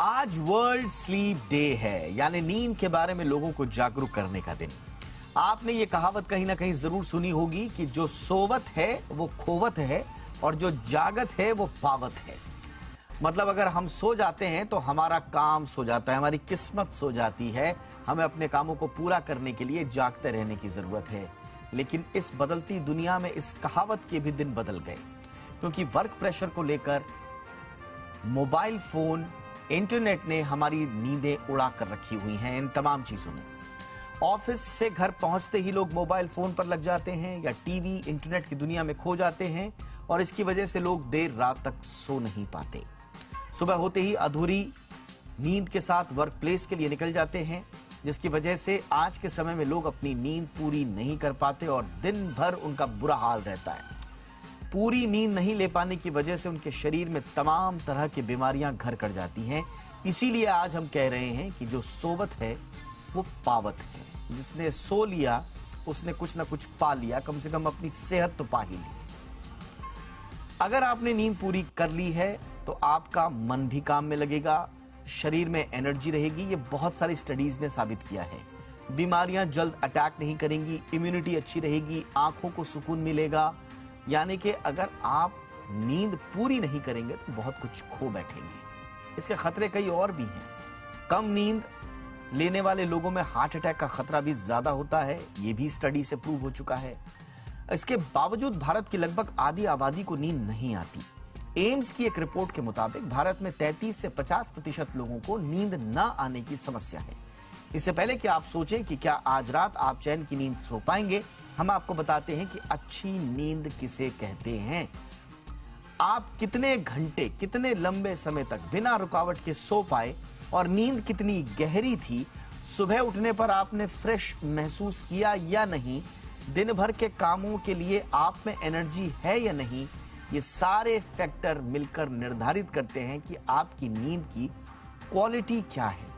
आज world sleep day है, यानी नींद के बारे में लोगों को जागरूक करने का दिन। आपने ये कहावत कहीं ना कहीं जरूर सुनी होगी कि जो सोवत है वो खोवत है और जो जागत है वो पावत है। मतलब अगर हम सो जाते हैं तो हमारा काम सो जाता है, हमारी किस्मत सो जाती है। हमें अपने कामों को पूरा करने के लिए जागते रहने की जरूरत है। लेकिन इस बदलती दुनिया में इस कहावत के भी दिन बदल गए, क्योंकि वर्क प्रेशर को लेकर मोबाइल फोन, इंटरनेट ने हमारी नींदें उड़ा कर रखी हुई हैं। इन तमाम चीजों ने ऑफिस से घर पहुंचते ही लोग मोबाइल फोन पर लग जाते हैं या टीवी इंटरनेट की दुनिया में खो जाते हैं, और इसकी वजह से लोग देर रात तक सो नहीं पाते। सुबह होते ही अधूरी नींद के साथ वर्क प्लेस के लिए निकल जाते हैं, जिसकी वजह से आज के समय में लोग अपनी नींद पूरी नहीं कर पाते और दिन भर उनका बुरा हाल रहता है। पूरी नींद नहीं ले पाने की वजह से उनके शरीर में तमाम तरह की बीमारियां घर कर जाती हैं। इसीलिए आज हम कह रहे हैं कि जो सोवत है वो पावत है। जिसने सो लिया उसने कुछ ना कुछ पा लिया, कम से कम अपनी सेहत तो पा ही ली। अगर आपने नींद पूरी कर ली है तो आपका मन भी काम में लगेगा, शरीर में एनर्जी रहेगी। ये बहुत सारी स्टडीज ने साबित किया है। बीमारियां जल्द अटैक नहीं करेंगी, इम्यूनिटी अच्छी रहेगी, आंखों को सुकून मिलेगा। यानी कि अगर आप नींद पूरी नहीं करेंगे तो बहुत कुछ खो बैठेंगे। इसके खतरे कई और भी हैं। कम नींद लेने वाले लोगों में हार्ट अटैक का खतरा भी ज्यादा होता है, ये भी स्टडी से प्रूव हो चुका है। इसके बावजूद भारत की लगभग आधी आबादी को नींद नहीं आती। एम्स की एक रिपोर्ट के मुताबिक भारत में 33 से 50% लोगों को नींद न आने की समस्या है। इससे पहले कि आप सोचें कि क्या आज रात आप चैन की नींद सो पाएंगे, हम आपको बताते हैं कि अच्छी नींद किसे कहते हैं। आप कितने घंटे, कितने लंबे समय तक बिना रुकावट के सो पाए और नींद कितनी गहरी थी, सुबह उठने पर आपने फ्रेश महसूस किया या नहीं, दिन भर के कामों के लिए आप में एनर्जी है या नहीं, ये सारे फैक्टर मिलकर निर्धारित करते हैं कि आपकी नींद की क्वालिटी क्या है,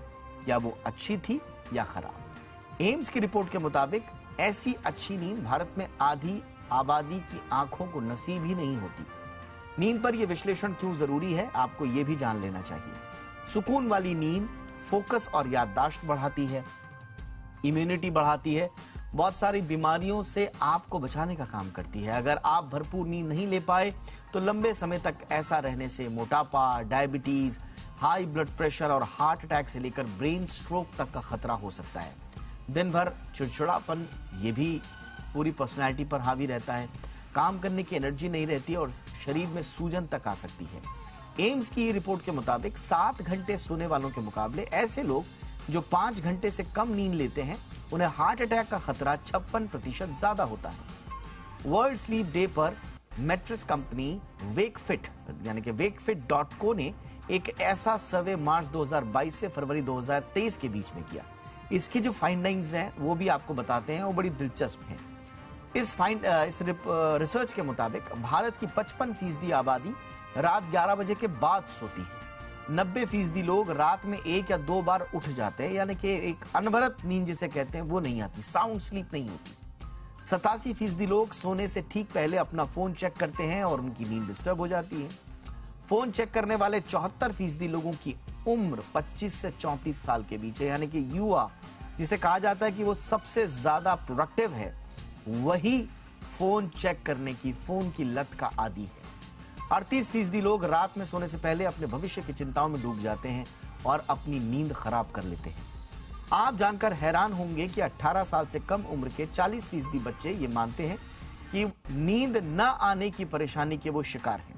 या वो अच्छी थी या खराब। एम्स की रिपोर्ट के मुताबिक ऐसी अच्छी नींद भारत में आधी आबादी की आंखों को नसीब ही नहीं होती। नींद पर यह विश्लेषण क्यों जरूरी है, आपको यह भी जान लेना चाहिए। सुकून वाली नींद फोकस और याददाश्त बढ़ाती है, इम्यूनिटी बढ़ाती है, बहुत सारी बीमारियों से आपको बचाने का काम करती है। अगर आप भरपूर नींद नहीं ले पाए तो लंबे समय तक ऐसा रहने से मोटापा, डायबिटीज, हाई ब्लड प्रेशर और हार्ट अटैक से लेकर ब्रेन स्ट्रोक तक का खतरा हो सकता है। दिन भर चिड़चिड़ापन, ये भी पूरी पर्सनैलिटी पर हावी रहता है। काम करने की एनर्जी नहीं रहती और शरीर में सूजन तक आ सकती है। एम्स की रिपोर्ट के मुताबिक 7 घंटे सोने वालों के मुकाबले ऐसे लोग जो 5 घंटे से कम नींद लेते हैं, उन्हें हार्ट अटैक का खतरा 56% ज्यादा होता है। वर्ल्ड स्लीप डे पर मैट्रेस कंपनी वेकफिट यानी कि वेकफिट.co ने एक ऐसा सर्वे मार्च 2022 से फरवरी 2023 के बीच में किया। इसकी जो फाइंडिंग्स हैं वो भी आपको बताते हैं, वो बड़ी दिलचस्प हैं। इस रिसर्च के मुताबिक भारत की 55% आबादी रात 11 बजे के बाद सोती है। 90% लोग रात में 1 या 2 बार उठ जाते हैं, यानी कि एक अनवरत नींद जिसे कहते हैं वो नहीं आती, साउंड स्लीप नहीं होती। 87% लोग सोने से ठीक पहले अपना फोन चेक करते हैं और उनकी नींद डिस्टर्ब हो जाती है। फोन चेक करने वाले 74% लोगों की उम्र 25 से 34 साल के बीच है, यानी कि युवा जिसे कहा जाता है कि वो सबसे ज्यादा प्रोडक्टिव है, वही फोन चेक करने की, फोन की लत का आदी है। 38% लोग रात में सोने से पहले अपने भविष्य की चिंताओं में डूब जाते हैं और अपनी नींद खराब कर लेते हैं। आप जानकर हैरान होंगे कि 18 साल से कम उम्र के 40% बच्चे ये मानते हैं कि नींद न आने की परेशानी के वो शिकार हैं।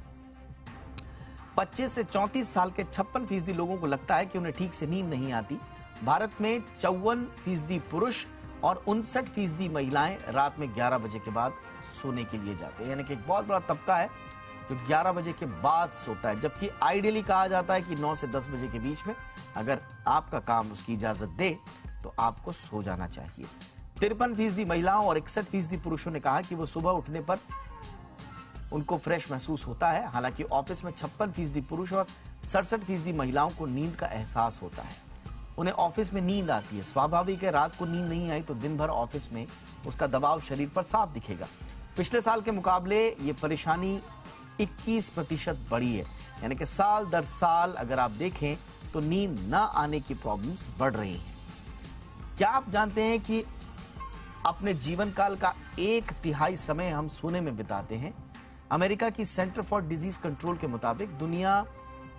25 से 34 साल के 56% लोगों को लगता है कि उन्हें ठीक से नींद नहीं आती। भारत में 54% पुरुष और 59% महिलाएं रात में 11 बजे के बाद सोने के लिए जाते हैं, यानी कि एक बहुत बड़ा तबका है जो 11 बजे के बाद सोता है, जबकि आइडियली कहा जाता है कि 9 से 10 बजे के बीच में अगर आपका काम उसकी इजाजत दे तो आपको सो जाना चाहिए। 53% महिलाओं और 61% पुरुषों ने कहा कि वो सुबह उठने पर उनको फ्रेश महसूस होता है। हालांकि ऑफिस में 56% पुरुष और 67% महिलाओं को नींद का एहसास होता है। उन्हें ऑफिस में नींद आती है। स्वाभाविक है, रात को नींद नहीं आई तो दिन भर ऑफिस में उसका दबाव शरीर पर साफ दिखेगा। पिछले साल के मुकाबले ये परेशानी 21% बढ़ी है, यानी कि साल दर साल अगर आप देखें तो तो नींद न आने की प्रॉब्लम्स बढ़ रही हैं। क्या आप जानते हैं कि अपने जीवन काल का 1/3 समय हम सोने में बिताते हैं? अमेरिका की सेंटर फॉर डिजीज कंट्रोल के मुताबिक दुनिया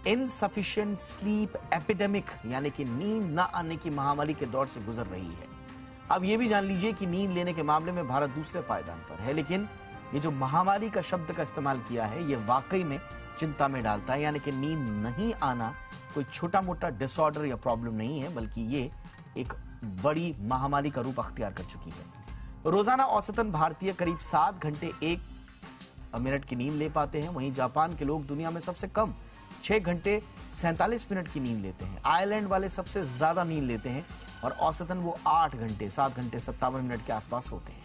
इनसफिशिएंट स्लीप एपिडेमिक यानी कि नींद न आने की महामारी के दौर से गुजर रही है। अब यह भी जान लीजिए कि नींद लेने के मामले में भारत दूसरे पायदान पर है, लेकिन ये जो महामारी का शब्द का इस्तेमाल किया है ये वाकई में चिंता में डालता है। यानी कि नींद नहीं आना कोई छोटा मोटा डिसऑर्डर या प्रॉब्लम नहीं है, बल्कि ये एक बड़ी महामारी का रूप अख्तियार कर चुकी है। रोजाना औसतन भारतीय करीब 7 घंटे 1 मिनट की नींद ले पाते हैं। वहीं जापान के लोग दुनिया में सबसे कम 6 घंटे 47 मिनट की नींद लेते हैं। आयरलैंड वाले सबसे ज्यादा नींद लेते हैं और औसतन वो 8 घंटे 7 घंटे 57 मिनट के आसपास सोते हैं।